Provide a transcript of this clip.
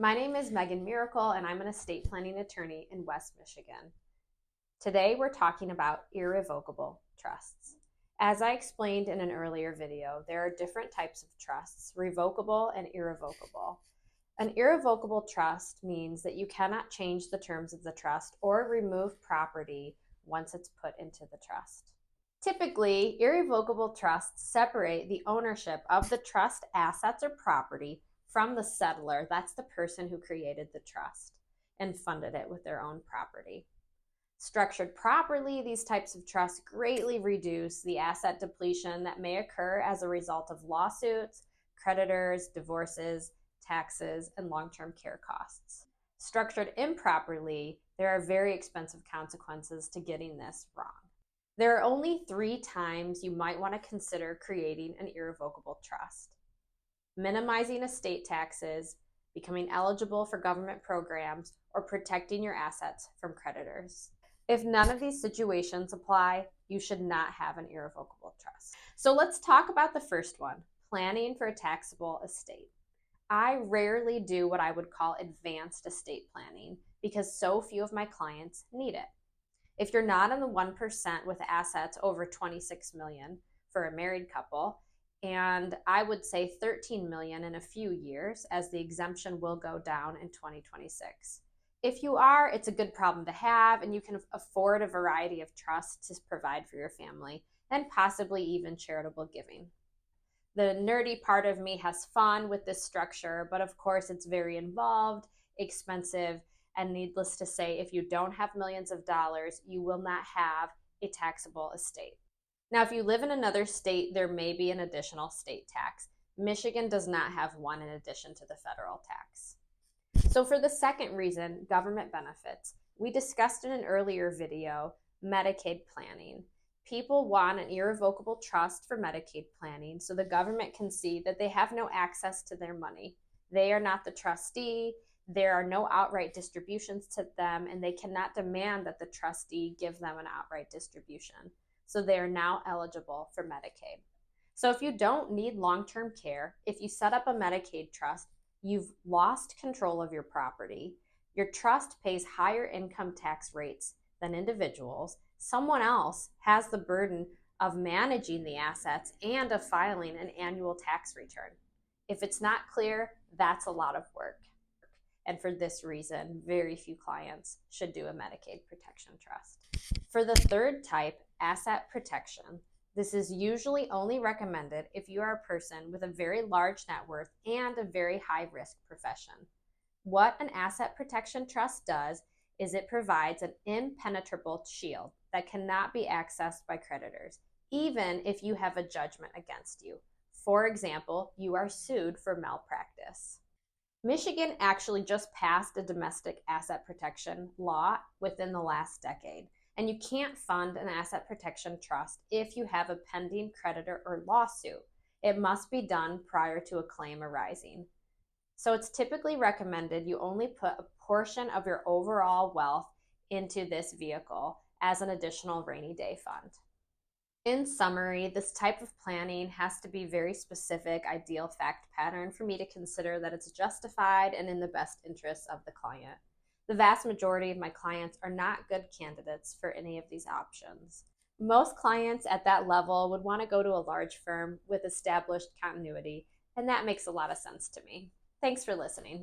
My name is Meaghan Miracle, and I'm an estate planning attorney in West Michigan. Today, we're talking about irrevocable trusts. As I explained in an earlier video, there are different types of trusts, revocable and irrevocable. An irrevocable trust means that you cannot change the terms of the trust or remove property once it's put into the trust. Typically, irrevocable trusts separate the ownership of the trust assets or property from the settlor, that's the person who created the trust and funded it with their own property. Structured properly, these types of trusts greatly reduce the asset depletion that may occur as a result of lawsuits, creditors, divorces, taxes, and long-term care costs. Structured improperly, there are very expensive consequences to getting this wrong. There are only 3 times you might want to consider creating an irrevocable trust: minimizing estate taxes, becoming eligible for government programs, or protecting your assets from creditors. If none of these situations apply, you should not have an irrevocable trust. So let's talk about the first one, planning for a taxable estate. I rarely do what I would call advanced estate planning because so few of my clients need it. If you're not in the 1% with assets over $26 million for a married couple, and I would say 13 million in a few years, as the exemption will go down in 2026. If you are, it's a good problem to have, and you can afford a variety of trusts to provide for your family, and possibly even charitable giving. The nerdy part of me has fun with this structure, but of course it's very involved, expensive, and needless to say, if you don't have millions of dollars, you will not have a taxable estate. Now, if you live in another state, there may be an additional state tax. Michigan does not have one in addition to the federal tax. So for the second reason, government benefits, we discussed in an earlier video, Medicaid planning. People want an irrevocable trust for Medicaid planning so the government can see that they have no access to their money. They are not the trustee, there are no outright distributions to them, and they cannot demand that the trustee give them an outright distribution. So they are now eligible for Medicaid. So if you don't need long-term care, if you set up a Medicaid trust, you've lost control of your property, your trust pays higher income tax rates than individuals, someone else has the burden of managing the assets and of filing an annual tax return. If it's not clear, that's a lot of work. And for this reason, very few clients should do a Medicaid protection trust. For the third type, asset protection, this is usually only recommended if you are a person with a very large net worth and a very high risk profession. What an asset protection trust does is it provides an impenetrable shield that cannot be accessed by creditors, even if you have a judgment against you. For example, you are sued for malpractice. Michigan actually just passed a domestic asset protection law within the last decade, and you can't fund an asset protection trust if you have a pending creditor or lawsuit. It must be done prior to a claim arising. So it's typically recommended you only put a portion of your overall wealth into this vehicle as an additional rainy day fund. In summary, this type of planning has to be very specific, ideal fact pattern for me to consider that it's justified and in the best interests of the client. The vast majority of my clients are not good candidates for any of these options. Most clients at that level would want to go to a large firm with established continuity, and that makes a lot of sense to me. Thanks for listening.